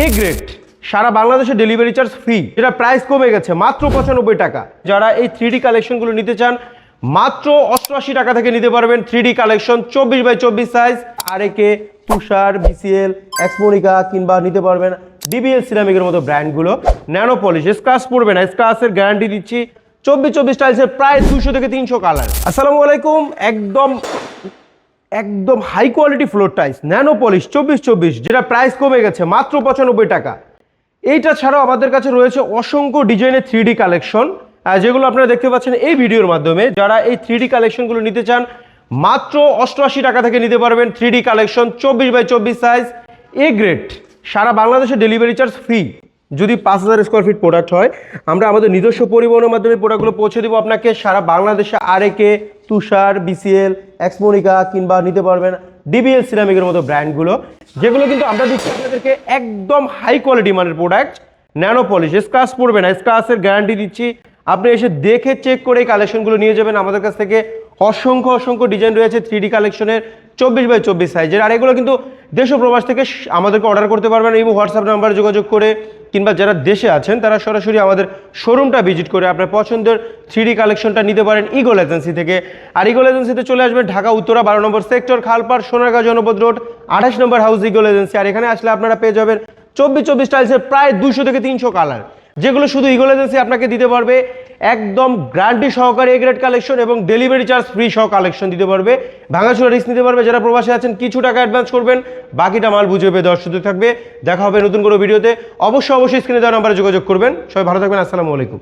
এ grade, সারা বাংলাদেশে delivery charge free, যেটা প্রাইস কমে গেছে মাত্র 95 টাকা। যারা এই 3D কালেকশনগুলো নিতে চান মাত্র 88 টাকা থেকে নিতে পারবেন। 3D কালেকশন 24x24 সাইজ, আরএকে, তুষার, বিসিএল, এক্সমোনিকা কিংবা নিতে পারবেন ডিবিএল সিরামিকের মতো ব্র্যান্ডগুলো। ন্যানো পলিশ, স্ক্র্যাচ পড়বে না, স্ক্র্যাচের গ্যারান্টি দিচ্ছি। 24x24 স্টাইলসের প্রায় 200 থেকে 300 কালার। আসসালামু আলাইকুম, একদম high quality floor tiles nano polish 24x24, যেটা প্রাইস কমে গেছে মাত্র 95 টাকা। এইটা ছাড়াও আমাদের কাছে রয়েছে অসংখ্য ডিজাইনের 3D কালেকশন, যেগুলো আপনারা দেখতে পাচ্ছেন এই ভিডিওর মাধ্যমে। যারা এই 3D কালেকশনগুলো নিতে চান মাত্র 88 টাকা থেকে নিতে পারবেন। 3D collection 24x24 size, A grade, সারা বাংলাদেশে ডেলিভারি চার্জ ফ্রি। যদি 5000 স্কোয়ার ফিট প্রোডাক্ট হয়, আমরা আমাদের নিজস্ব পরিবহনের মাধ্যমে প্রোডাক্টগুলো পৌঁছে দেবো আপনাকে সারা বাংলাদেশে। আরএকে, তুষার, বিসিএল, এক্সমোনিকা কিংবা নিতে পারবেন ডিবিএল সিরামিকের মতো ব্র্যান্ডগুলো, যেগুলো কিন্তু আমরা দিচ্ছি আপনাদেরকে একদম হাই কোয়ালিটি মানের প্রোডাক্ট। ন্যানো পলিশ, স্ক্র্যাচ পড়বে না, স্ক্র্যাচের গ্যারান্টি দিচ্ছি। আপনি এসে দেখে চেক করে এই কালেকশনগুলো নিয়ে যাবেন। আমাদের কাছ থেকে অসংখ্য ডিজাইন রয়েছে 3D কালেকশনের 24x24 সাইজের। আর এগুলো কিন্তু দেশ ও প্রবাস থেকে আমাদেরকে অর্ডার করতে পারবেন এই হোয়াটসঅ্যাপ নাম্বারে যোগাযোগ করে, কিংবা যারা দেশে আছেন তারা সরাসরি আমাদের শোরুমটা ভিজিট করে আপনার পছন্দের 3D কালেকশনটা নিতে পারেন ইগল এজেন্সি থেকে। আর ইগল এজেন্সিতে চলে আসবেন ঢাকা উত্তরা 12 নম্বর সেক্টর, খালপাড়, সোনারগাঁ জনপদ রোড, 28 নম্বর হাউস ইগল এজেন্সি। আর এখানে আসলে আপনারা পেয়ে যাবেন 24x24 স্টাইলসের প্রায় 200 থেকে 300 কালার, যেগুলো শুধু ইগল এজেন্সি আপনাকে দিতে পারবে একদম গ্যারান্টি সহকারে এ গ্রেড কালেকশন, এবং ডেলিভারি চার্জ ফ্রি সহ কালেকশন দিতে পারবে। ভাঙাচোরা রিস্ক নিতে পারবে। যারা প্রবাসে আছেন কিছু টাকা অ্যাডভান্স করবেন, বাকিটা মাল বুঝে পেয়ে দেওয়ার সুযোগ থাকবে। দেখা হবে নতুন কোনো ভিডিওতে। অবশ্যই স্ক্রিনে দেওয়া নাম্বারে যোগাযোগ করবেন। সবাই ভালো থাকবেন। আসসালামু আলাইকুম।